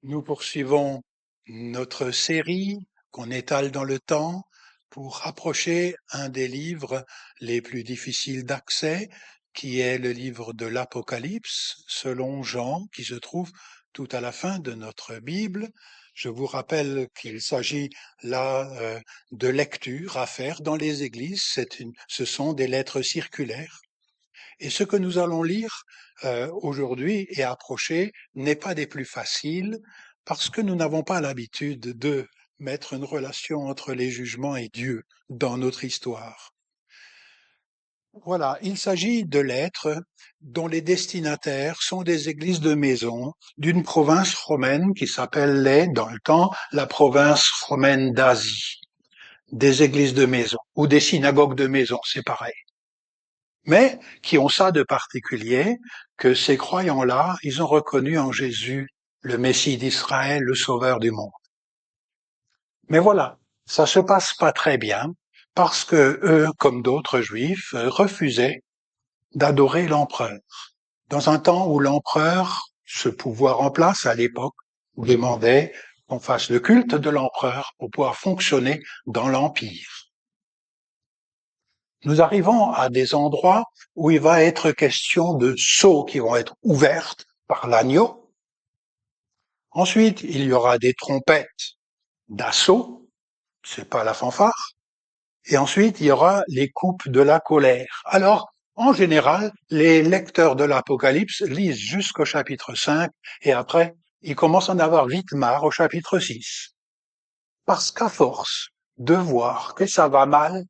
Nous poursuivons notre série qu'on étale dans le temps pour approcher un des livres les plus difficiles d'accès, qui est le livre de l'Apocalypse, selon Jean, qui se trouve tout à la fin de notre Bible. Je vous rappelle qu'il s'agit là de lectures à faire dans les églises. Ce sont des lettres circulaires. Et ce que nous allons lire aujourd'hui et approcher n'est pas des plus faciles parce que nous n'avons pas l'habitude de mettre une relation entre les jugements et Dieu dans notre histoire. Voilà, il s'agit de lettres dont les destinataires sont des églises de maison d'une province romaine qui s'appelait dans le temps la province romaine d'Asie. Des églises de maison ou des synagogues de maison, c'est pareil. Mais qui ont ça de particulier que ces croyants-là, ils ont reconnu en Jésus le Messie d'Israël, le Sauveur du monde. Mais voilà, ça se passe pas très bien parce que eux, comme d'autres Juifs, refusaient d'adorer l'empereur. Dans un temps où l'empereur, ce pouvoir en place à l'époque, demandait qu'on fasse le culte de l'empereur pour pouvoir fonctionner dans l'empire. Nous arrivons à des endroits où il va être question de sceaux qui vont être ouvertes par l'agneau. Ensuite, il y aura des trompettes d'assaut, c'est pas la fanfare. Et ensuite, il y aura les coupes de la colère. Alors, en général, les lecteurs de l'Apocalypse lisent jusqu'au chapitre 5 et après, ils commencent à en avoir vite marre au chapitre 6. Parce qu'à force de voir que ça va mal,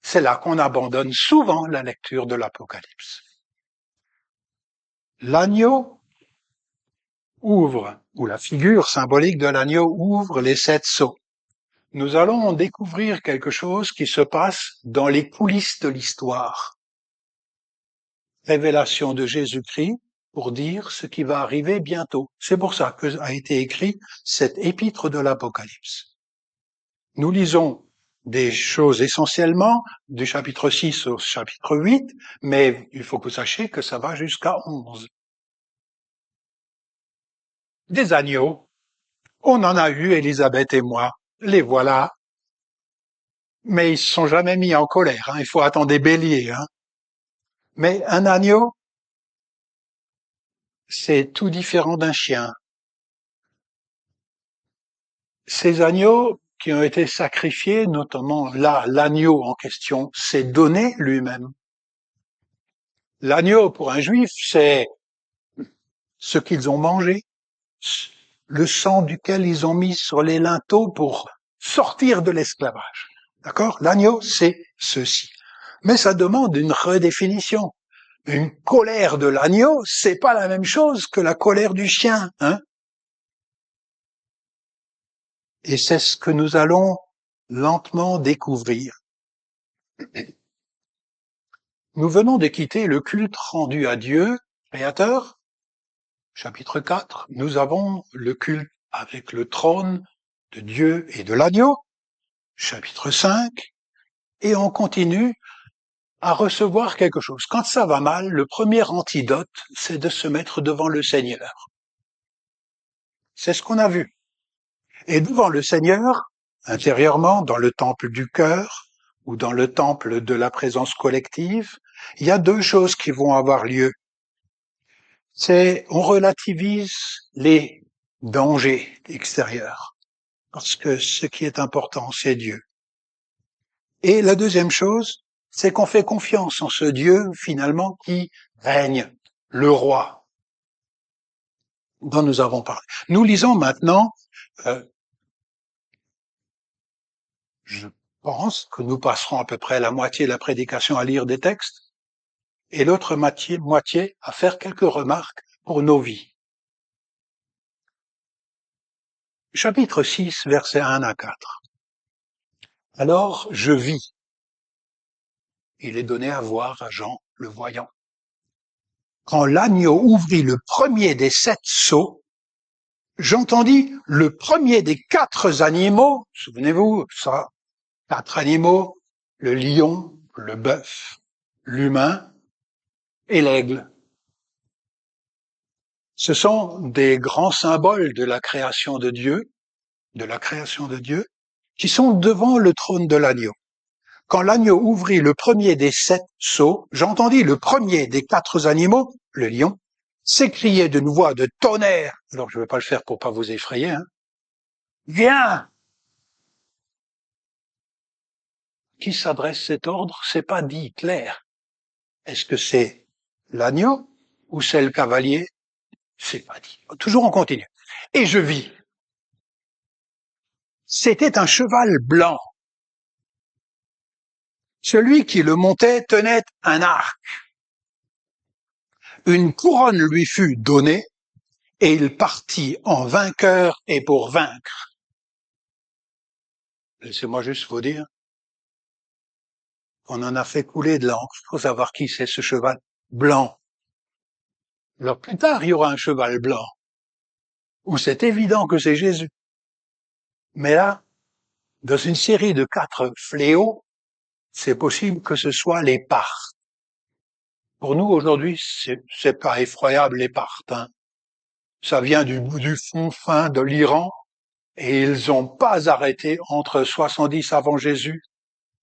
c'est là qu'on abandonne souvent la lecture de l'Apocalypse. L'agneau ouvre, ou la figure symbolique de l'agneau ouvre les 7 sceaux. Nous allons découvrir quelque chose qui se passe dans les coulisses de l'histoire. Révélation de Jésus-Christ pour dire ce qui va arriver bientôt. C'est pour ça que a été écrit cet épître de l'Apocalypse. Nous lisons des choses essentiellement du chapitre 6 au chapitre 8, mais il faut que vous sachiez que ça va jusqu'à 11. Des agneaux, on en a eu, Élisabeth et moi, les voilà, mais ils se sont jamais mis en colère, il faut attendre des béliers. Mais un agneau, c'est tout différent d'un chien. Ces agneaux qui ont été sacrifiés, notamment là, l'agneau en question, s'est donné lui-même. L'agneau, pour un juif, c'est ce qu'ils ont mangé, le sang duquel ils ont mis sur les linteaux pour sortir de l'esclavage. D'accord? L'agneau, c'est ceci. Mais ça demande une redéfinition. Une colère de l'agneau, c'est pas la même chose que la colère du chien, Et c'est ce que nous allons lentement découvrir. Nous venons de quitter le culte rendu à Dieu, Créateur, chapitre 4. Nous avons le culte avec le trône de Dieu et de l'agneau, chapitre 5. Et on continue à recevoir quelque chose. Quand ça va mal, le premier antidote, c'est de se mettre devant le Seigneur. C'est ce qu'on a vu. Et devant le Seigneur, intérieurement, dans le temple du cœur ou dans le temple de la présence collective, il y a deux choses qui vont avoir lieu. C'est, on relativise les dangers extérieurs, parce que ce qui est important, c'est Dieu. Et la deuxième chose, c'est qu'on fait confiance en ce Dieu, finalement, qui règne, le roi, dont nous avons parlé. Nous lisons maintenant, je pense que nous passerons à peu près la moitié de la prédication à lire des textes, et l'autre moitié à faire quelques remarques pour nos vies. Chapitre 6, versets 1 à 4. Alors je vis. Il est donné à voir à Jean, le voyant. Quand l'agneau ouvrit le premier des 7 sceaux, j'entendis le premier des 4 animaux, souvenez-vous, ça, 4 animaux, le lion, le bœuf, l'humain et l'aigle. Ce sont des grands symboles de la création de Dieu, qui sont devant le trône de l'agneau. Quand l'agneau ouvrit le premier des 7 sceaux, j'entendis le premier des 4 animaux, le lion, s'écrier d'une voix de tonnerre. Alors je ne vais pas le faire pour pas vous effrayer, hein. Viens! Qui s'adresse cet ordre? C'est pas dit clair. Est-ce que c'est l'agneau ou c'est le cavalier? C'est pas dit. Toujours on continue. Et je vis. C'était un cheval blanc. Celui qui le montait tenait un arc. Une couronne lui fut donnée et il partit en vainqueur et pour vaincre. Laissez-moi juste vous dire qu'on en a fait couler de l'encre pour savoir qui c'est ce cheval blanc. Alors plus tard, il y aura un cheval blanc où c'est évident que c'est Jésus. Mais là, dans une série de 4 fléaux, c'est possible que ce soit les Parthes. Pour nous, aujourd'hui, c'est pas effroyable, les Parthes, hein. Ça vient du fond fin de l'Iran, et ils n'ont pas arrêté entre 70 avant Jésus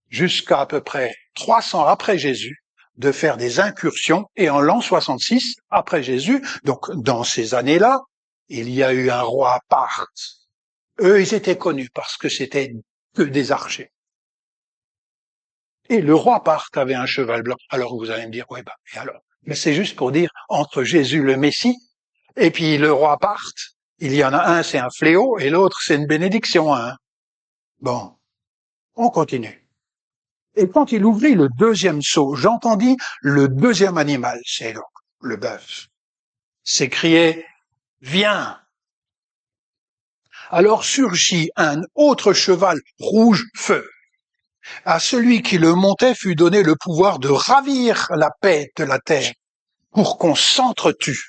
jusqu'à à peu près 300 après Jésus de faire des incursions, et en l'an 66 après Jésus, donc dans ces années-là, il y a eu un roi parthe. Eux, ils étaient connus parce que c'était que des archers. Et le roi parthe avait un cheval blanc. Alors vous allez me dire, oui, et alors? Mais c'est juste pour dire, entre Jésus le Messie et puis le roi parthe, il y en a un, c'est un fléau, et l'autre, c'est une bénédiction, hein. Bon, on continue. Et quand il ouvrit le deuxième sceau, j'entendis le deuxième animal, c'est donc le bœuf, s'écrier, viens. Alors surgit un autre cheval rouge feu. À celui qui le montait fut donné le pouvoir de ravir la paix de la terre pour qu'on s'entretue.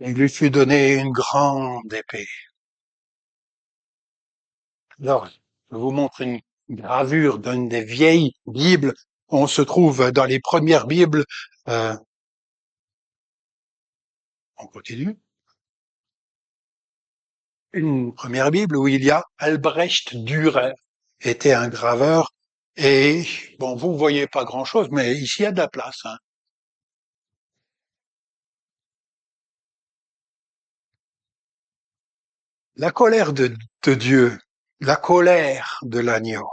Il lui fut donné une grande épée. Alors, je vous montre une gravure d'une des vieilles Bibles. On se trouve dans les premières Bibles. On continue. Une première Bible où il y a Albrecht Dürer, était un graveur. Et bon, vous voyez pas grand-chose, mais ici il y a de la place, hein. La colère de Dieu, la colère de l'agneau.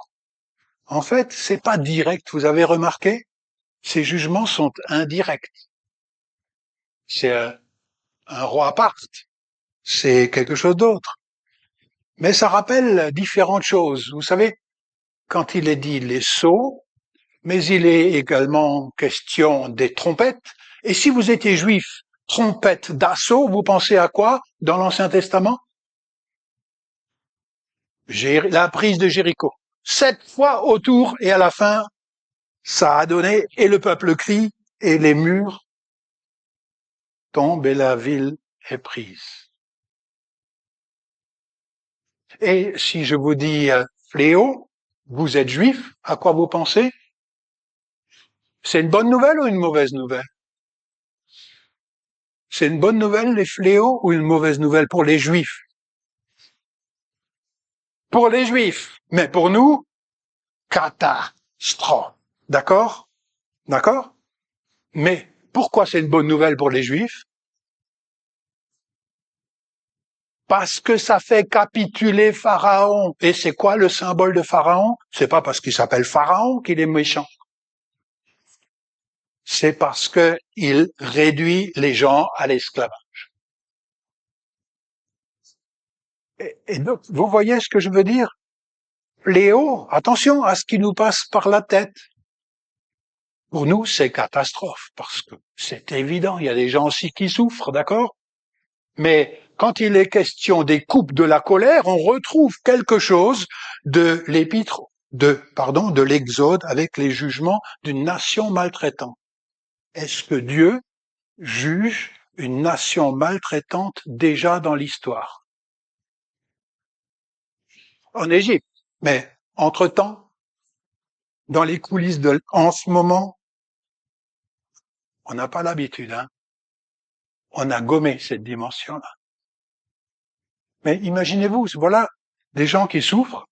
En fait, c'est pas direct. Vous avez remarqué? Ces jugements sont indirects. C'est un roi parthe. C'est quelque chose d'autre. Mais ça rappelle différentes choses. Vous savez, quand il est dit les sceaux, mais il est également question des trompettes. Et si vous étiez juif, trompette d'assaut, vous pensez à quoi dans l'Ancien Testament? La prise de Jéricho. 7 fois autour, et à la fin, ça a donné, et le peuple crie, et les murs tombent, et la ville est prise. Et si je vous dis fléau, vous êtes juif, à quoi vous pensez? C'est une bonne nouvelle ou une mauvaise nouvelle? C'est une bonne nouvelle, les fléaux, ou une mauvaise nouvelle pour les juifs? Pour les juifs. Mais pour nous, catastrophe. D'accord? D'accord? Mais pourquoi c'est une bonne nouvelle pour les juifs? Parce que ça fait capituler Pharaon. Et c'est quoi le symbole de Pharaon? C'est pas parce qu'il s'appelle Pharaon qu'il est méchant. C'est parce que il réduit les gens à l'esclavage. Et donc, vous voyez ce que je veux dire? Léo, attention à ce qui nous passe par la tête. Pour nous, c'est catastrophe, parce que c'est évident, il y a des gens aussi qui souffrent, d'accord? Mais quand il est question des coupes de la colère, on retrouve quelque chose de l'épître, de l'Exode avec les jugements d'une nation maltraitante. Est-ce que Dieu juge une nation maltraitante déjà dans l'histoire? En Égypte. Mais entre-temps, dans les coulisses en ce moment, on n'a pas l'habitude, hein. On a gommé cette dimension-là. Mais imaginez-vous, voilà des gens qui souffrent,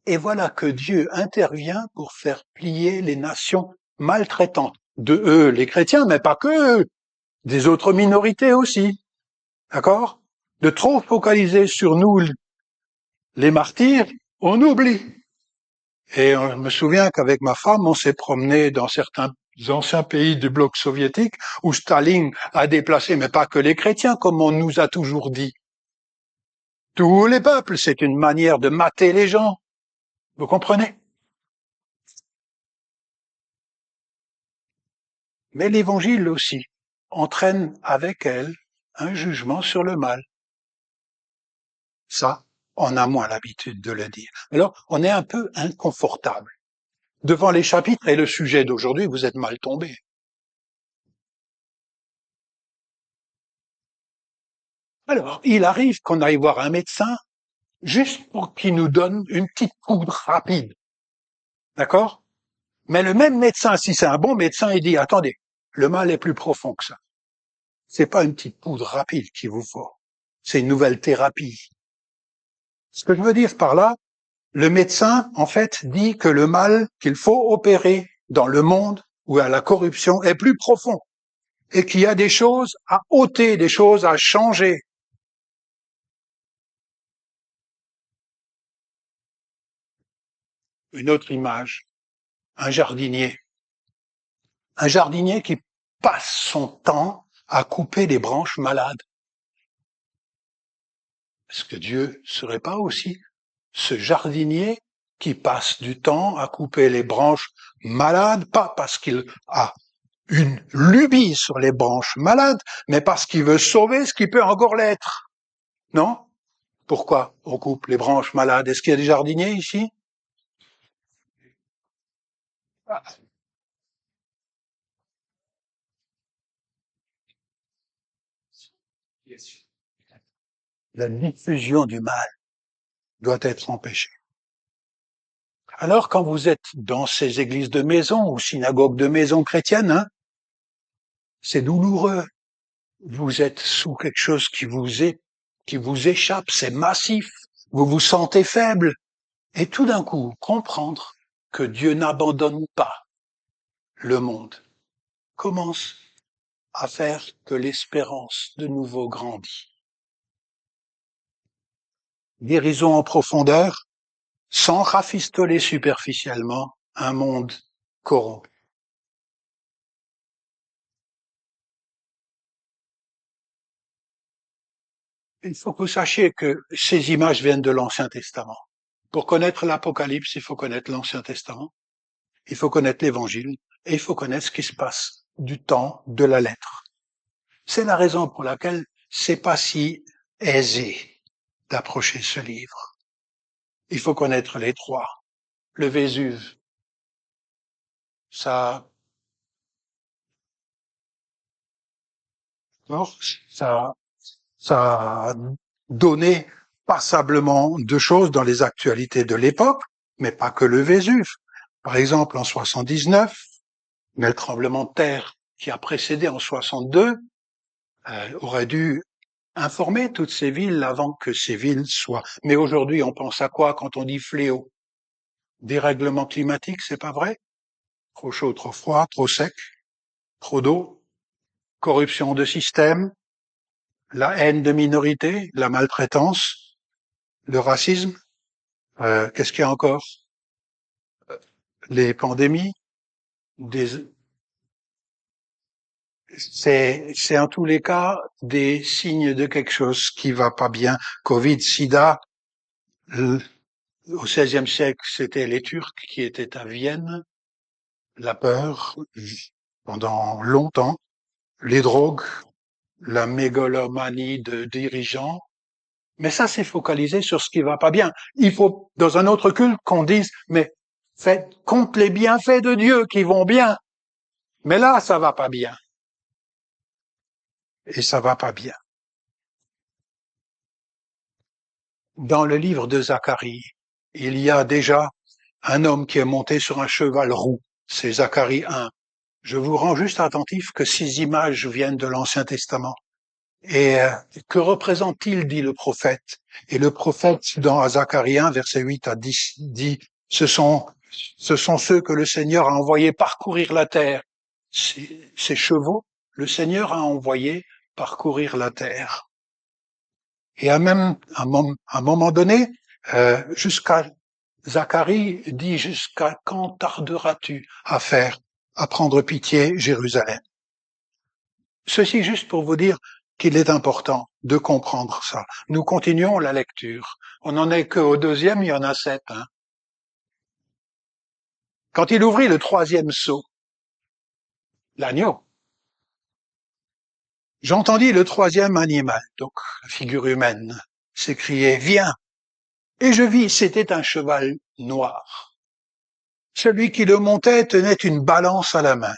et voilà que Dieu intervient pour faire plier les nations maltraitantes. De eux, les chrétiens, mais pas que eux, des autres minorités aussi. D'accord? De trop focaliser sur nous, les martyrs, on oublie. Et je me souviens qu'avec ma femme, on s'est promené dans certains anciens pays du bloc soviétique où Staline a déplacé, mais pas que les chrétiens, comme on nous a toujours dit. Tous les peuples, c'est une manière de mater les gens. Vous comprenez? Mais l'évangile aussi entraîne avec elle un jugement sur le mal. Ça, on a moins l'habitude de le dire. Alors, on est un peu inconfortable. Devant les chapitres et le sujet d'aujourd'hui, vous êtes mal tombé. Alors, il arrive qu'on aille voir un médecin juste pour qu'il nous donne une petite poudre rapide. D'accord? Mais le même médecin, si c'est un bon médecin, il dit, attendez, le mal est plus profond que ça. C'est pas une petite poudre rapide qu'il vous faut. C'est une nouvelle thérapie. Ce que je veux dire par là, le médecin, en fait, dit que le mal qu'il faut opérer dans le monde ou à la corruption est plus profond et qu'il y a des choses à ôter, des choses à changer. Une autre image, un jardinier. Un jardinier qui passe son temps à couper les branches malades. Est-ce que Dieu serait pas aussi ce jardinier qui passe du temps à couper les branches malades, pas parce qu'il a une lubie sur les branches malades, mais parce qu'il veut sauver ce qui peut encore l'être. Non? Pourquoi on coupe les branches malades? Est-ce qu'il y a des jardiniers ici? La diffusion du mal doit être empêchée. Alors, quand vous êtes dans ces églises de maison ou synagogues de maison chrétiennes, hein, c'est douloureux. Vous êtes sous quelque chose qui vous échappe, c'est massif. Vous vous sentez faible. Et tout d'un coup, comprendre que Dieu n'abandonne pas le monde commence à faire que l'espérance de nouveau grandit. Guérison en profondeur, sans rafistoler superficiellement un monde corrompu. Il faut que vous sachiez que ces images viennent de l'Ancien Testament. Pour connaître l'Apocalypse, il faut connaître l'Ancien Testament, il faut connaître l'Évangile, et il faut connaître ce qui se passe du temps de la lettre. C'est la raison pour laquelle c'est pas si aisé d'approcher ce livre. Il faut connaître les trois. Le Vésuve, ça, ça, ça a donné passablement de choses dans les actualités de l'époque, mais pas que le Vésuve. Par exemple, en 79, mais le tremblement de terre qui a précédé en 62 aurait dû informer toutes ces villes avant que ces villes soient. Mais aujourd'hui, on pense à quoi quand on dit fléau? Dérèglement climatique, c'est pas vrai? Trop chaud, trop froid, trop sec, trop d'eau, corruption de système, la haine de minorités, la maltraitance, le racisme. Qu'est-ce qu'il y a encore? Les pandémies. C'est en tous les cas des signes de quelque chose qui va pas bien. Covid, SIDA. Au XVIe siècle, c'était les Turcs qui étaient à Vienne. La peur, pendant longtemps. Les drogues, la mégalomanie de dirigeants. Mais ça, c'est focalisé sur ce qui va pas bien. Il faut, dans un autre culte, qu'on dise, mais compte les bienfaits de Dieu qui vont bien. Mais là, ça va pas bien. Et ça va pas bien. Dans le livre de Zacharie, il y a déjà un homme qui est monté sur un cheval roux. C'est Zacharie 1. Je vous rends juste attentif que ces images viennent de l'Ancien Testament. Et que représente-t-il, dit le prophète? Et le prophète, dans Zacharie 1, versets 8 à 10, dit, ce sont ceux que le Seigneur a envoyés parcourir la terre. Ces chevaux, le Seigneur a envoyé parcourir la terre. Et à un moment donné, jusqu'à Zacharie dit, jusqu'à quand tarderas-tu à prendre pitié, Jérusalem? Ceci juste pour vous dire qu'il est important de comprendre ça. Nous continuons la lecture. On n'en est qu'au deuxième, il y en a 7. Hein. Quand il ouvrit le troisième sceau, l'agneau, j'entendis le troisième animal, donc la figure humaine, s'écrier, viens. Et je vis, c'était un cheval noir. Celui qui le montait tenait une balance à la main.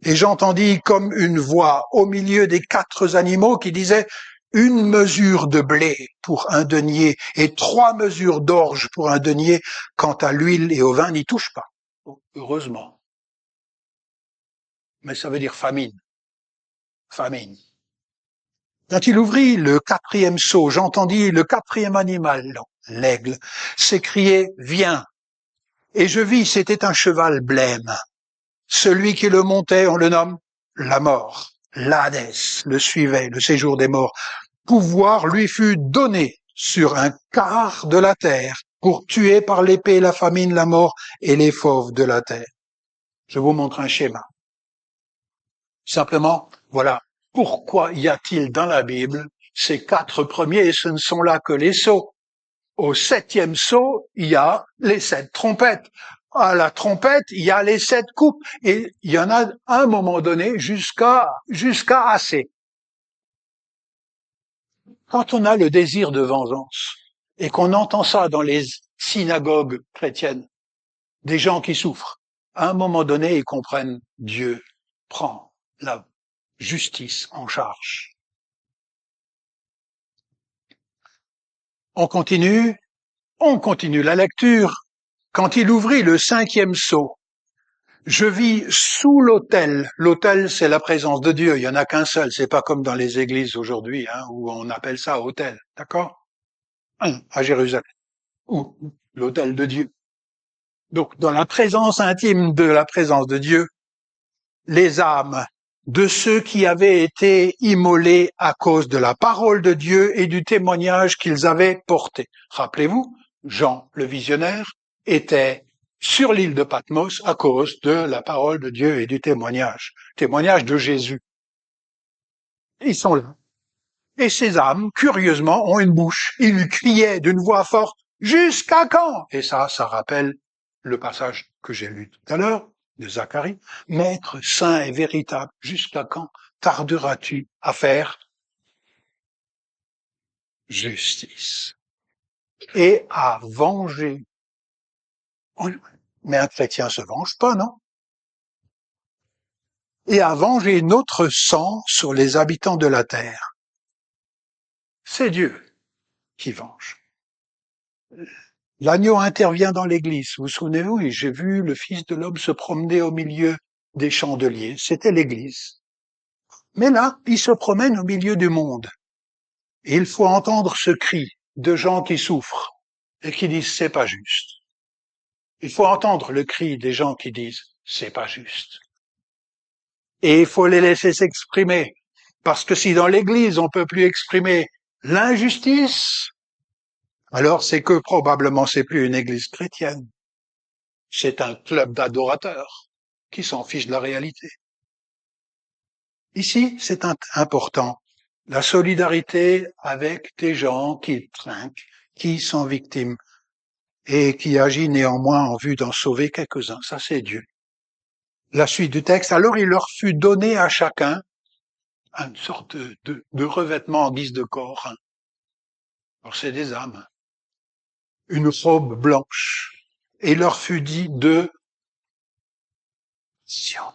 Et j'entendis comme une voix au milieu des 4 animaux qui disait, une mesure de blé pour un denier et 3 mesures d'orge pour un denier, quant à l'huile et au vin n'y touche pas. Heureusement. Mais ça veut dire famine. Famine. Quand il ouvrit le 4e sceau, j'entendis le 4e animal, l'aigle, s'écrier, viens. Et je vis, c'était un cheval blême. Celui qui le montait, on le nomme la mort. L'Hadès le suivait, le séjour des morts. Pouvoir lui fut donné sur un quart de la terre pour tuer par l'épée, la famine, la mort et les fauves de la terre. Je vous montre un schéma. Simplement, voilà. Pourquoi y a-t-il dans la Bible ces 4 premiers et ce ne sont là que les sceaux? Au 7e sceau, il y a les 7 trompettes. À la trompette, il y a les 7 coupes. Et il y en a à un moment donné jusqu'à assez. Quand on a le désir de vengeance et qu'on entend ça dans les synagogues chrétiennes, des gens qui souffrent, à un moment donné, ils comprennent Dieu prend la justice en charge. On continue la lecture. Quand il ouvrit le 5e sceau, je vis sous l'autel. L'autel, c'est la présence de Dieu. Il y en a qu'un seul. C'est pas comme dans les églises aujourd'hui, hein, où on appelle ça autel. D'accord? À Jérusalem. Ou l'autel de Dieu. Donc, dans la présence intime de la présence de Dieu, les âmes de ceux qui avaient été immolés à cause de la parole de Dieu et du témoignage qu'ils avaient porté. Rappelez-vous, Jean, le visionnaire, était sur l'île de Patmos à cause de la parole de Dieu et du témoignage de Jésus. Ils sont là. Et ces âmes, curieusement, ont une bouche. Ils criaient d'une voix forte, jusqu'à quand? Et ça rappelle le passage que j'ai lu tout à l'heure de Zacharie. Maître saint et véritable, jusqu'à quand tarderas-tu à faire justice et à venger? Mais un chrétien se venge pas, non? Et à venger notre sang sur les habitants de la terre. C'est Dieu qui venge. L'agneau intervient dans l'église. Vous souvenez-vous, et j'ai vu le Fils de l'homme se promener au milieu des chandeliers. C'était l'église. Mais là, il se promène au milieu du monde. Et il faut entendre ce cri de gens qui souffrent et qui disent c'est pas juste. Il faut entendre le cri des gens qui disent c'est pas juste. Et il faut les laisser s'exprimer. Parce que si dans l'église on peut plus exprimer l'injustice, alors c'est que probablement c'est plus une église chrétienne. C'est un club d'adorateurs qui s'en fichent de la réalité. Ici, c'est important. La solidarité avec des gens qui trinquent, qui sont victimes et qui agit néanmoins en vue d'en sauver quelques-uns. Ça, c'est Dieu. La suite du texte. Alors il leur fut donné à chacun une sorte de revêtement en guise de corps. Alors c'est des âmes. Une robe blanche. Et il leur fut dit de Sion.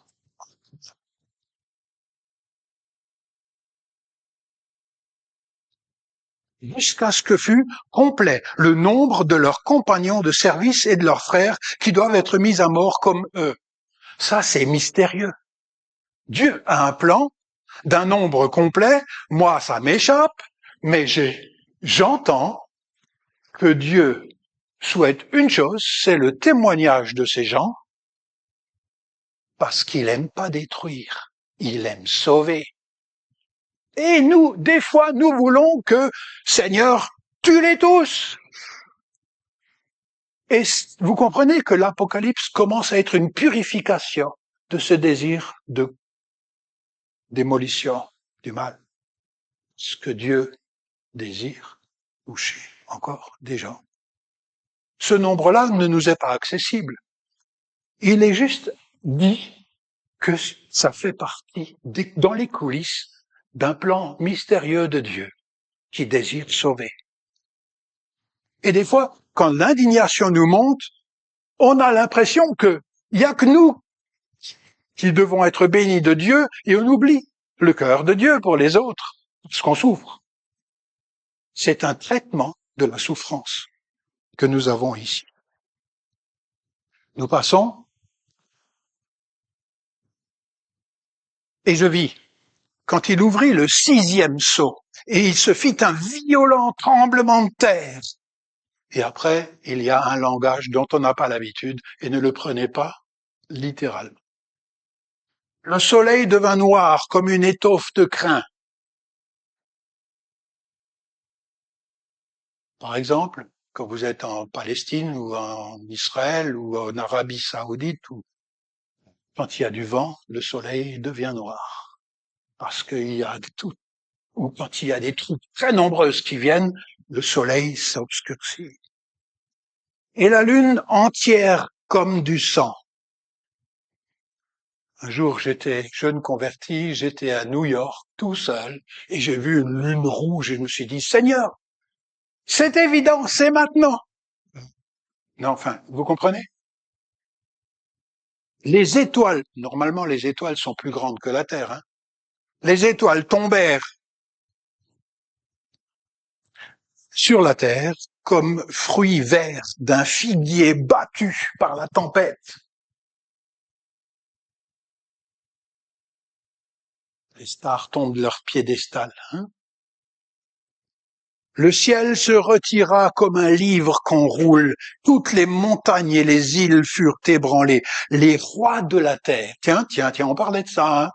jusqu'à ce que fût complet le nombre de leurs compagnons de service et de leurs frères qui doivent être mis à mort comme eux. Ça, c'est mystérieux. Dieu a un plan d'un nombre complet. Moi, ça m'échappe, mais j'entends que Dieu souhaite une chose, c'est le témoignage de ces gens, parce qu'il aime pas détruire, il aime sauver. Et nous, des fois, nous voulons que, Seigneur, tue-les tous. Et vous comprenez que l'Apocalypse commence à être une purification de ce désir de démolition du mal. Ce que Dieu désire toucher encore des gens. Ce nombre-là ne nous est pas accessible. Il est juste dit que ça fait partie, dans les coulisses, d'un plan mystérieux de Dieu qui désire sauver. Et des fois, quand l'indignation nous monte, on a l'impression qu'il n'y a que nous qui devons être bénis de Dieu et on oublie le cœur de Dieu pour les autres, parce qu'on souffre. C'est un traitement de la souffrance que nous avons ici. Nous passons. Et je vis, quand il ouvrit le 6e sceau, et il se fit un violent tremblement de terre. Et après, il y a un langage dont on n'a pas l'habitude, et ne le prenez pas littéralement. Le soleil devint noir comme une étoffe de crin. Par exemple, quand vous êtes en Palestine ou en Israël ou en Arabie Saoudite, ou quand il y a du vent, le soleil devient noir. Parce qu'il y a tout. Ou quand il y a des troupes très nombreuses qui viennent, le soleil s'obscurcit. Et la lune entière comme du sang. Un jour, j'étais jeune converti, j'étais à New York, tout seul, et j'ai vu une lune rouge et je me suis dit, Seigneur, c'est évident, c'est maintenant. Non, enfin, vous comprenez? Les étoiles, normalement les étoiles sont plus grandes que la Terre, hein. Les étoiles tombèrent sur la Terre comme fruits verts d'un figuier battu par la tempête. Les stars tombent de leur piédestal, hein. Le ciel se retira comme un livre qu'on roule. Toutes les montagnes et les îles furent ébranlées. Les rois de la terre. Tiens, on parlait de ça, hein.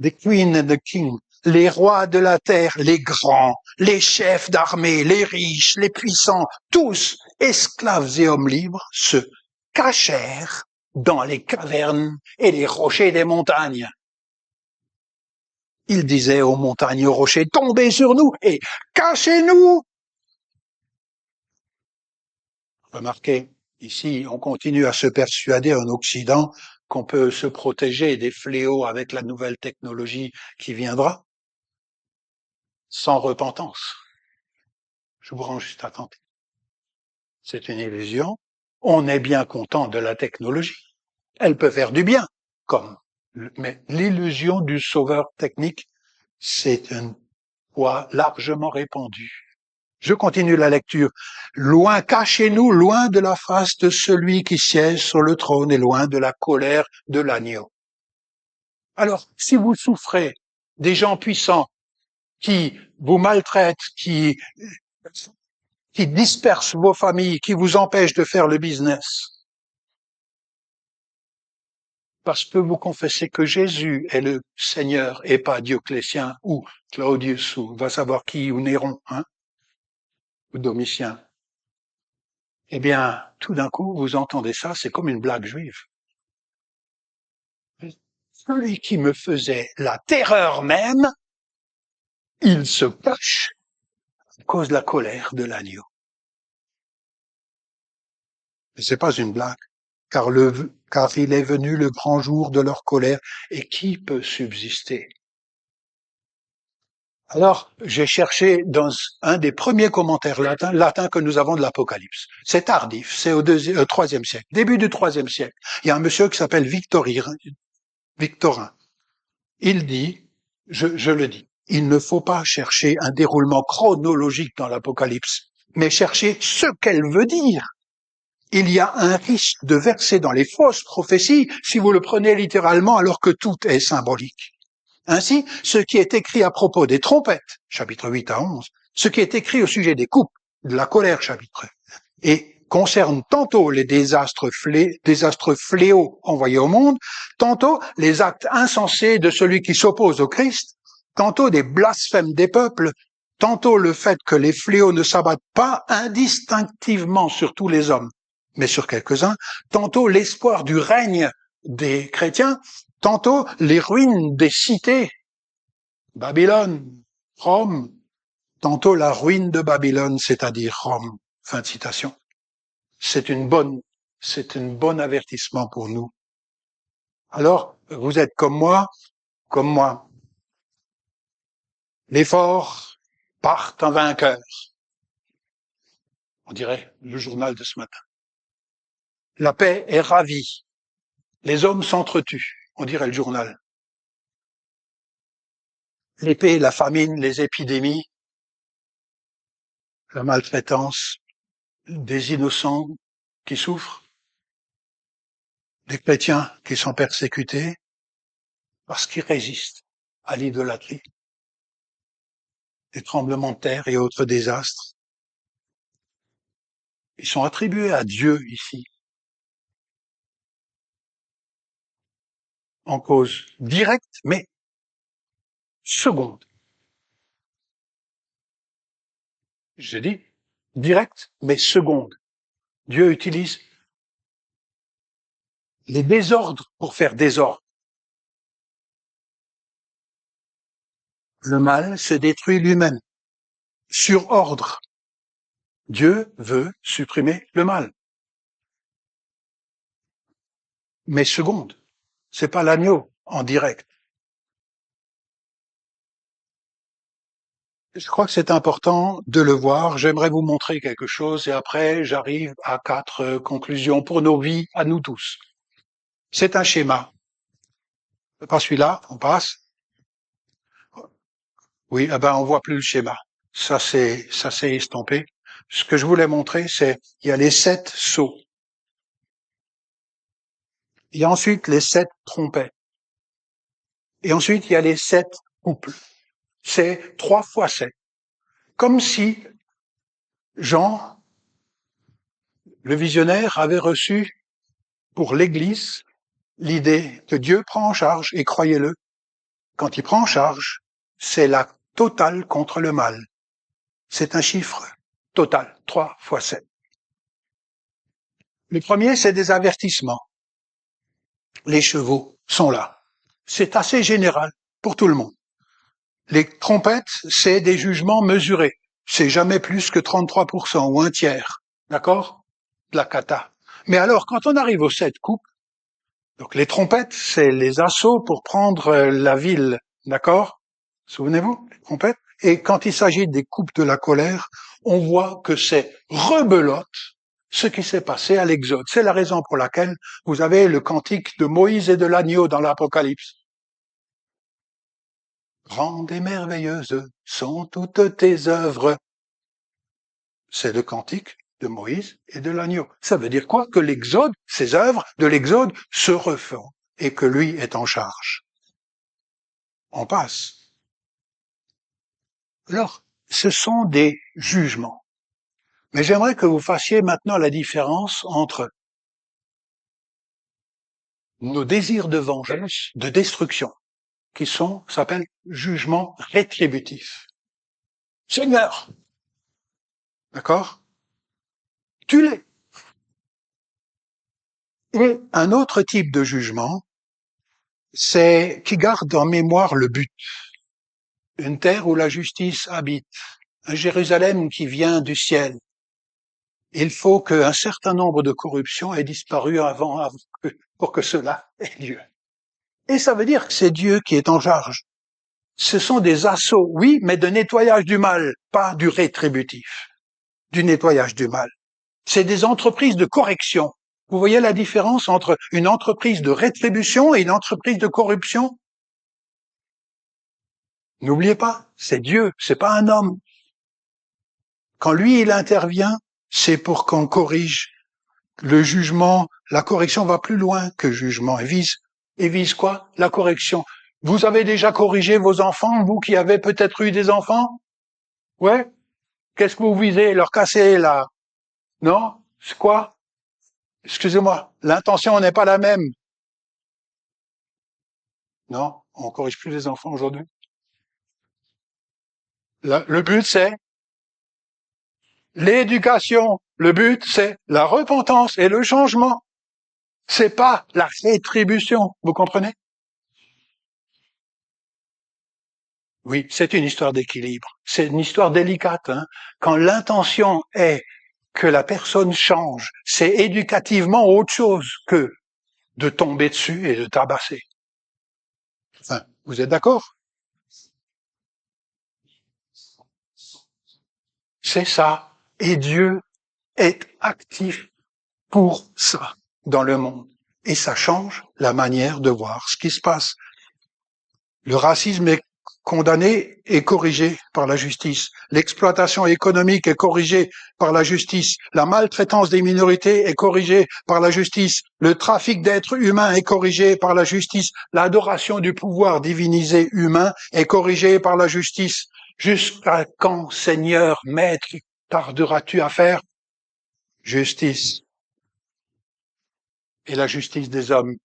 The Queen and the King. Les rois de la terre, les grands, les chefs d'armée, les riches, les puissants, tous, esclaves et hommes libres, se cachèrent dans les cavernes et les rochers des montagnes. Il disait aux montagnes et aux rochers, tombez sur nous et cachez-nous. Remarquez, ici, on continue à se persuader en Occident qu'on peut se protéger des fléaux avec la nouvelle technologie qui viendra, sans repentance. Je vous rends juste attentif. C'est une illusion. On est bien content de la technologie. Elle peut faire du bien, mais l'illusion du sauveur technique, c'est une foi largement répandue. Je continue la lecture. Loin, cachez-nous, loin de la face de celui qui siège sur le trône et loin de la colère de l'agneau. Alors, si vous souffrez des gens puissants qui vous maltraitent, qui dispersent vos familles, qui vous empêchent de faire le business, parce que vous confessez que Jésus est le Seigneur et pas Dioclétien ou Claudius ou va savoir qui ou Néron, hein, ou Domitien. Eh bien, tout d'un coup, vous entendez ça, c'est comme une blague juive. Celui qui me faisait la terreur même, il se cache à cause de la colère de l'agneau. Mais c'est pas une blague, car il est venu le grand jour de leur colère, et qui peut subsister? Alors, j'ai cherché dans un des premiers commentaires latins que nous avons de l'Apocalypse. C'est tardif, c'est au IIIe siècle, début du IIIe siècle. Il y a un monsieur qui s'appelle Victorin. Il dit, je le dis, Il ne faut pas chercher un déroulement chronologique dans l'Apocalypse, mais chercher ce qu'elle veut dire. Il y a un risque de verser dans les fausses prophéties si vous le prenez littéralement alors que tout est symbolique. Ainsi, ce qui est écrit à propos des trompettes, chapitre 8 à 11, ce qui est écrit au sujet des coupes, de la colère, chapitre 1, et concerne tantôt les désastres fléaux envoyés au monde, tantôt les actes insensés de celui qui s'oppose au Christ, tantôt des blasphèmes des peuples, tantôt le fait que les fléaux ne s'abattent pas indistinctivement sur tous les hommes, mais sur quelques-uns, tantôt l'espoir du règne des chrétiens, tantôt les ruines des cités, Babylone, Rome, tantôt la ruine de Babylone, c'est-à-dire Rome. Fin de citation. C'est un bon avertissement pour nous. Alors, vous êtes comme moi. Les forts partent en vainqueur. On dirait le journal de ce matin. La paix est ravie. Les hommes s'entretuent. On dirait le journal. L'épée, la famine, les épidémies, la maltraitance, des innocents qui souffrent, des chrétiens qui sont persécutés parce qu'ils résistent à l'idolâtrie, des tremblements de terre et autres désastres. Ils sont attribués à Dieu ici, en cause directe, mais seconde. J'ai dit directe, mais seconde. Dieu utilise les désordres pour faire désordre. Le mal se détruit lui-même, sur ordre. Dieu veut supprimer le mal. Mais seconde, c'est pas l'agneau en direct. Je crois que c'est important de le voir. J'aimerais vous montrer quelque chose et après j'arrive à 4 conclusions pour nos vies, à nous tous. C'est un schéma. Pas celui-là, on passe. Oui, on voit plus le schéma. Ça c'est estompé. Ce que je voulais montrer, c'est il y a les 7 sceaux. Il y a ensuite les 7 trompettes. Et ensuite, il y a les 7 couples. C'est 3 fois 7. Comme si Jean, le visionnaire, avait reçu pour l'Église l'idée que Dieu prend en charge, et croyez-le, quand il prend en charge, c'est la totale contre le mal. C'est un chiffre total, 3 fois 7. Le premier, c'est des avertissements. Les chevaux sont là. C'est assez général pour tout le monde. Les trompettes, c'est des jugements mesurés. C'est jamais plus que 33% ou un tiers. D'accord? De la cata. Mais alors, quand on arrive aux 7 coupes, donc les trompettes, c'est les assauts pour prendre la ville. D'accord? Souvenez-vous, les trompettes. Et quand il s'agit des coupes de la colère, on voit que c'est rebelote ce qui s'est passé à l'Exode. C'est la raison pour laquelle vous avez le cantique de Moïse et de l'agneau dans l'Apocalypse. Grandes et merveilleuses sont toutes tes œuvres. C'est le cantique de Moïse et de l'agneau. Ça veut dire quoi? Que l'Exode, ces œuvres de l'Exode se refont et que lui est en charge. On passe. Alors, ce sont des jugements. Mais j'aimerais que vous fassiez maintenant la différence entre nos désirs de vengeance, de destruction, qui s'appellent jugements rétributifs. Seigneur, d'accord? Tue-les. Et un autre type de jugement, c'est qui garde en mémoire le but. Une terre où la justice habite, un Jérusalem qui vient du ciel. Il faut qu'un certain nombre de corruptions aient disparu pour que cela ait lieu. Et ça veut dire que c'est Dieu qui est en charge. Ce sont des assauts, oui, mais de nettoyage du mal, pas du rétributif, du nettoyage du mal. C'est des entreprises de correction. Vous voyez la différence entre une entreprise de rétribution et une entreprise de corruption? N'oubliez pas, c'est Dieu, c'est pas un homme. Quand lui, il intervient, c'est pour qu'on corrige. Le jugement, la correction va plus loin que le jugement. Et vise quoi? La correction. Vous avez déjà corrigé vos enfants, vous qui avez peut-être eu des enfants? Ouais? Qu'est-ce que vous visez? Leur casser la... Non? C'est quoi? Excusez-moi. L'intention n'est pas la même. Non? On corrige plus les enfants aujourd'hui. Le but, c'est l'éducation. Le but, c'est la repentance et le changement. C'est pas la rétribution. Vous comprenez? Oui, c'est une histoire d'équilibre. C'est une histoire délicate. Hein. Quand l'intention est que la personne change, c'est éducativement autre chose que de tomber dessus et de tabasser. Enfin, vous êtes d'accord? C'est ça. Et Dieu est actif pour ça dans le monde. Et ça change la manière de voir ce qui se passe. Le racisme est condamné et corrigé par la justice. L'exploitation économique est corrigée par la justice. La maltraitance des minorités est corrigée par la justice. Le trafic d'êtres humains est corrigé par la justice. L'adoration du pouvoir divinisé humain est corrigée par la justice. Jusqu'à quand, Seigneur, Maître, tarderas-tu à faire justice? Et la justice des hommes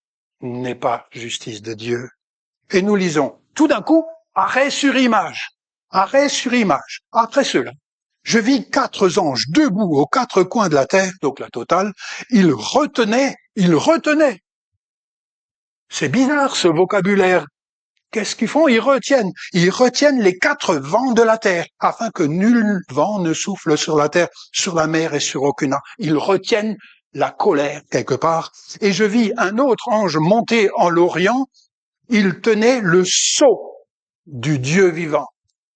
n'est pas justice de Dieu. Et nous lisons, tout d'un coup, arrêt sur image, après cela. Je vis 4 anges debout aux 4 coins de la terre, donc la totale, ils retenaient. C'est bizarre ce vocabulaire. Qu'est-ce qu'ils font? Ils retiennent les 4 vents de la terre, afin que nul vent ne souffle sur la terre, sur la mer et sur aucune arbre. Ils retiennent la colère quelque part. Et je vis un autre ange monter en l'Orient. Il tenait le sceau du Dieu vivant,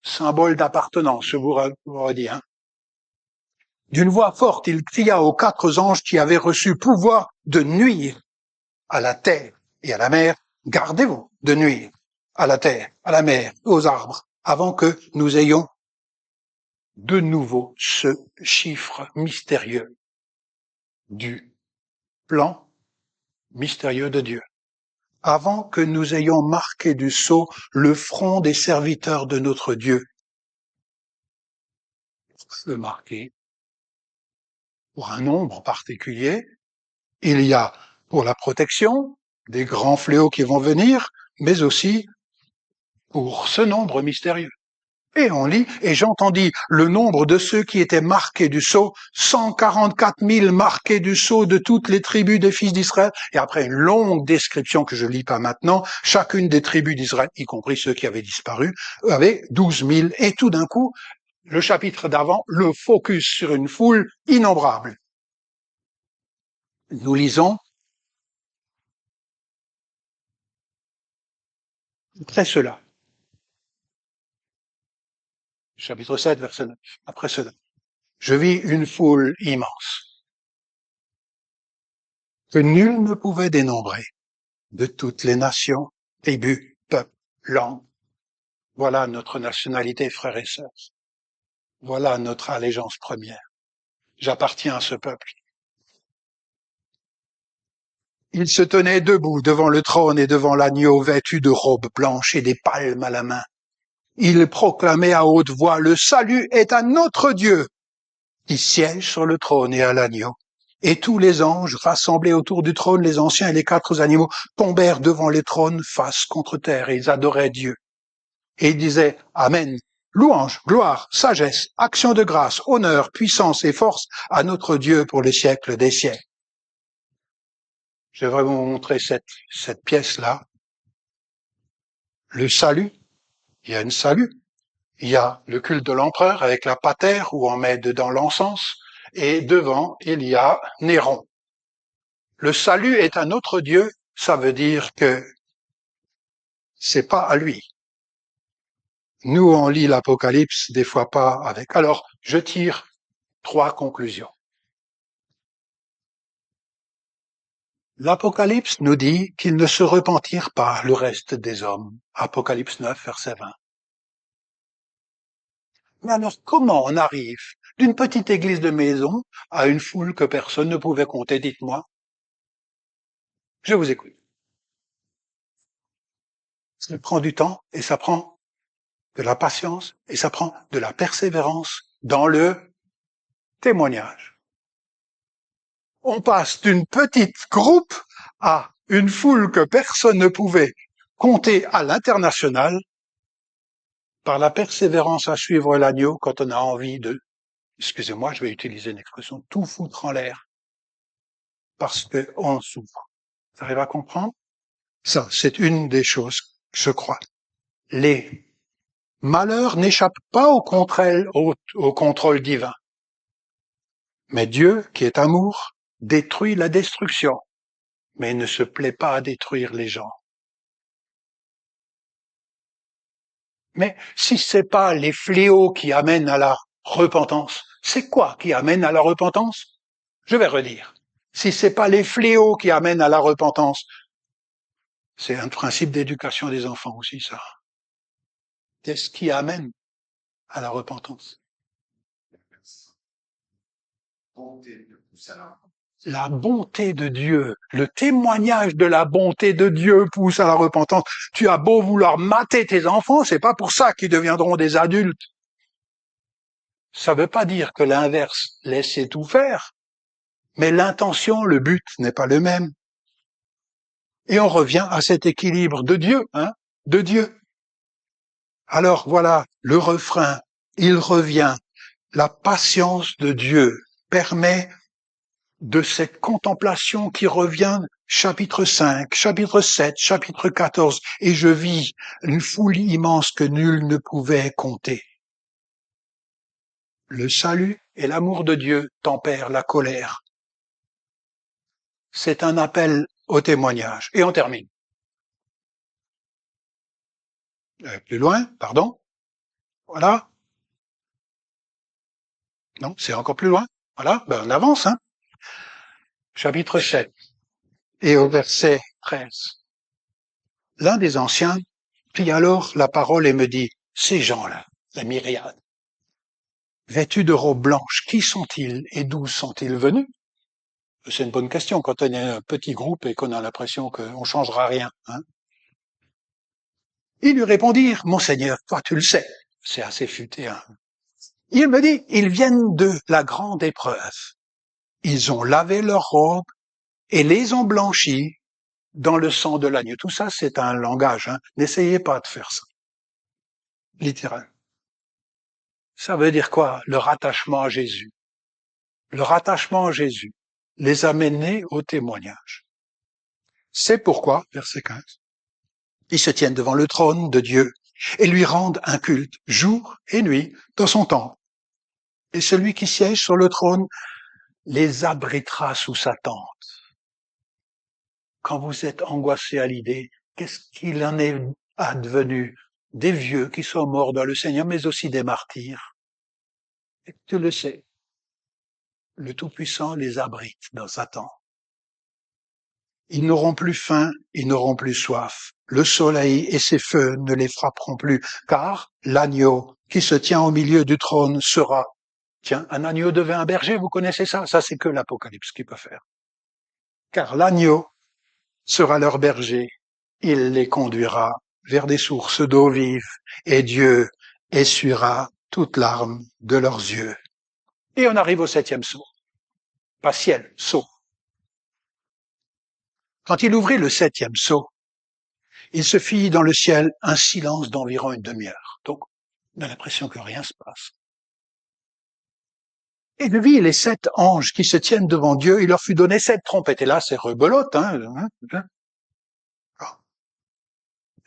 symbole d'appartenance, je vous redis. Hein. D'une voix forte, il cria aux 4 anges qui avaient reçu pouvoir de nuire à la terre et à la mer. Gardez-vous de nuire à la terre, à la mer, aux arbres, avant que nous ayons de nouveau ce chiffre mystérieux du plan mystérieux de Dieu. Avant que nous ayons marqué du sceau le front des serviteurs de notre Dieu. Le marquer pour un nombre particulier. Il y a pour la protection des grands fléaux qui vont venir, mais aussi pour ce nombre mystérieux. Et on lit, et j'entendis le nombre de ceux qui étaient marqués du sceau, 144 000 marqués du sceau de toutes les tribus des fils d'Israël. Et après une longue description que je lis pas maintenant, chacune des tribus d'Israël, y compris ceux qui avaient disparu, avait 12 000. Et tout d'un coup, le chapitre d'avant, le focus sur une foule innombrable. Nous lisons, après cela, chapitre 7, verset 9, après cela, je vis une foule immense que nul ne pouvait dénombrer, de toutes les nations, tribus, peuples, langues. Voilà notre nationalité, frères et sœurs. Voilà notre allégeance première. J'appartiens à ce peuple. Ils se tenaient debout devant le trône et devant l'agneau vêtu de robes blanches et des palmes à la main. Ils proclamaient à haute voix, le salut est à notre Dieu, qui siège sur le trône et à l'agneau. Et tous les anges rassemblés autour du trône, les anciens et les 4 animaux, tombèrent devant les trônes face contre terre et ils adoraient Dieu. Et ils disaient, Amen, louange, gloire, sagesse, action de grâce, honneur, puissance et force à notre Dieu pour les siècles des siècles. Je vais vous montrer cette pièce-là. Le salut, il y a un salut. Il y a le culte de l'empereur avec la patère où on met dedans l'encens. Et devant, il y a Néron. Le salut est un autre Dieu, ça veut dire que c'est pas à lui. Nous, on lit l'Apocalypse, des fois pas avec. Alors, je tire 3 conclusions. L'Apocalypse nous dit qu'ils ne se repentirent pas, le reste des hommes. Apocalypse 9, verset 20. Mais alors, comment on arrive d'une petite église de maison à une foule que personne ne pouvait compter? Dites-moi. Je vous écoute. Ça prend du temps et ça prend de la patience et ça prend de la persévérance dans le témoignage. On passe d'une petite groupe à une foule que personne ne pouvait compter à l'international par la persévérance à suivre l'agneau quand on a envie de, excusez-moi, je vais utiliser une expression, tout foutre en l'air parce qu'on souffre. Vous arrivez à comprendre? Ça, c'est une des choses, je crois. Les malheurs n'échappent pas au contrôle divin. Mais Dieu, qui est amour, détruit la destruction, mais ne se plaît pas à détruire les gens. Mais si c'est pas les fléaux qui amènent à la repentance, c'est quoi qui amène à la repentance? Je vais redire. Si c'est pas les fléaux qui amènent à la repentance, c'est un principe d'éducation des enfants aussi, ça. Qu'est-ce qui amène à la repentance? La bonté de Dieu, le témoignage de la bonté de Dieu pousse à la repentance. Tu as beau vouloir mater tes enfants, c'est pas pour ça qu'ils deviendront des adultes. Ça veut pas dire que l'inverse, laissez tout faire. Mais l'intention, le but n'est pas le même. Et on revient à cet équilibre de Dieu, de Dieu. Alors voilà, le refrain, il revient. La patience de Dieu permet de cette contemplation qui revient chapitre 5, chapitre 7, chapitre 14, et je vis une foule immense que nul ne pouvait compter. Le salut et l'amour de Dieu tempèrent la colère. C'est un appel au témoignage. Et on termine. Plus loin, pardon. Voilà. Non, c'est encore plus loin. Voilà, on avance, Chapitre 7. Et au verset 13. L'un des anciens prit alors la parole et me dit, ces gens-là, la myriade, vêtus de robes blanches, qui sont-ils et d'où sont-ils venus? C'est une bonne question quand on est un petit groupe et qu'on a l'impression qu'on ne changera rien. Ils lui répondirent, Monseigneur, toi tu le sais. C'est assez futé. Il me dit, ils viennent de la grande épreuve. Ils ont lavé leurs robes et les ont blanchies dans le sang de l'agneau. Tout ça, c'est un langage. N'essayez pas de faire ça. Littéral. Ça veut dire quoi? Le rattachement à Jésus. Le rattachement à Jésus les a menés au témoignage. C'est pourquoi, verset 15, ils se tiennent devant le trône de Dieu et lui rendent un culte jour et nuit dans son temple. Et celui qui siège sur le trône les abritera sous sa tente. Quand vous êtes angoissé à l'idée, qu'est-ce qu'il en est advenu des vieux qui sont morts dans le Seigneur, mais aussi des martyrs? Et tu le sais, le Tout-Puissant les abrite dans sa tente. Ils n'auront plus faim, ils n'auront plus soif. Le soleil et ses feux ne les frapperont plus, car l'agneau qui se tient au milieu du trône sera. Tiens, un agneau devient un berger, vous connaissez ça? Ça, c'est que l'Apocalypse qui peut faire. Car l'agneau sera leur berger. Il les conduira vers des sources d'eau vive, et Dieu essuiera toute larme de leurs yeux. Et on arrive au 7e sceau. Pas ciel, sceau. Quand il ouvrit le 7e sceau, il se fit dans le ciel un silence d'environ une demi-heure. Donc, on a l'impression que rien se passe. Et il vit les 7 anges qui se tiennent devant Dieu, il leur fut donné 7 trompettes. Et là, c'est rebelote,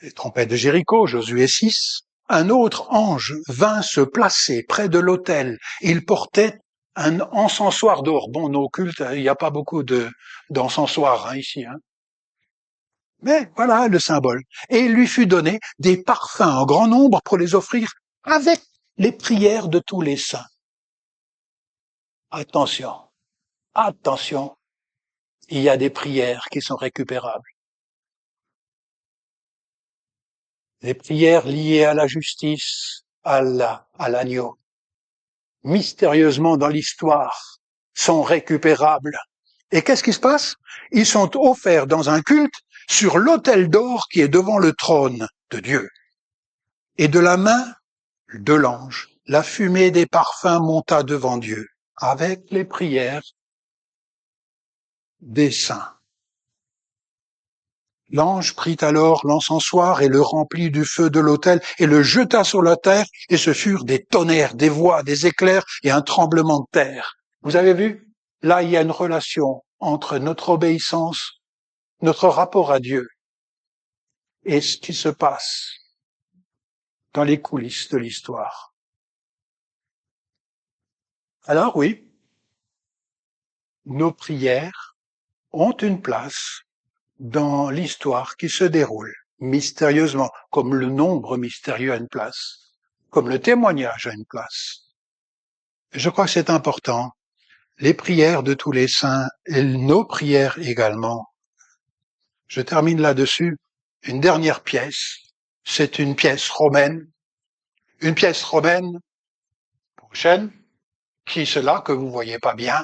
Les trompettes de Jéricho, Josué 6. Un autre ange vint se placer près de l'autel. Il portait un encensoir d'or. Bon, nos cultes, il n'y a pas beaucoup d'encensoirs ici. Mais voilà le symbole. Et il lui fut donné des parfums en grand nombre pour les offrir avec les prières de tous les saints. Attention, attention, il y a des prières qui sont récupérables. Les prières liées à la justice, à l'agneau. mystérieusement dans l'histoire, sont récupérables. Et qu'est-ce qui se passe? Ils sont offerts dans un culte sur l'autel d'or qui est devant le trône de Dieu. Et de la main de l'ange, la fumée des parfums monta devant Dieu, avec les prières des saints. L'ange prit alors l'encensoir et le remplit du feu de l'autel et le jeta sur la terre, et ce furent des tonnerres, des voix, des éclairs et un tremblement de terre. Vous avez vu? Là, il y a une relation entre notre obéissance, notre rapport à Dieu, et ce qui se passe dans les coulisses de l'histoire. Alors oui, nos prières ont une place dans l'histoire qui se déroule mystérieusement, comme le nombre mystérieux a une place, comme le témoignage a une place. Je crois que c'est important. Les prières de tous les saints et nos prières également. Je termine là-dessus. Une dernière pièce. C'est une pièce romaine. Une pièce romaine prochaine, qui est celle-là que vous voyez pas bien,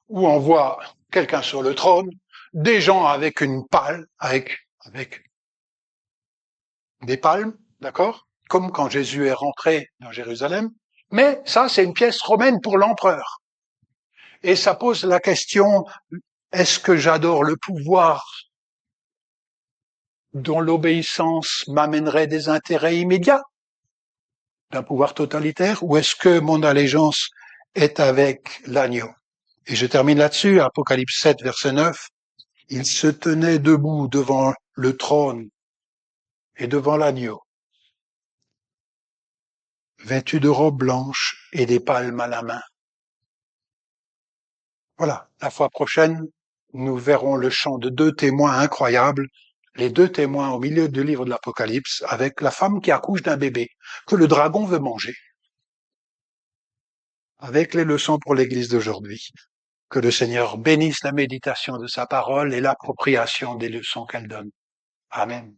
où on voit quelqu'un sur le trône, des gens avec une pale, avec des palmes, d'accord? Comme quand Jésus est rentré dans Jérusalem. Mais ça, c'est une pièce romaine pour l'empereur. Et ça pose la question, est-ce que j'adore le pouvoir dont l'obéissance m'amènerait des intérêts immédiats d'un pouvoir totalitaire, ou est-ce que mon allégeance est avec l'agneau? Et je termine là-dessus, Apocalypse 7, verset 9. Il se tenait debout devant le trône et devant l'agneau, vêtu de robes blanches et des palmes à la main. Voilà, la fois prochaine, nous verrons le chant de deux témoins incroyables, les deux témoins au milieu du livre de l'Apocalypse, avec la femme qui accouche d'un bébé, que le dragon veut manger. Avec les leçons pour l'Église d'aujourd'hui. Que le Seigneur bénisse la méditation de sa parole et l'appropriation des leçons qu'elle donne. Amen.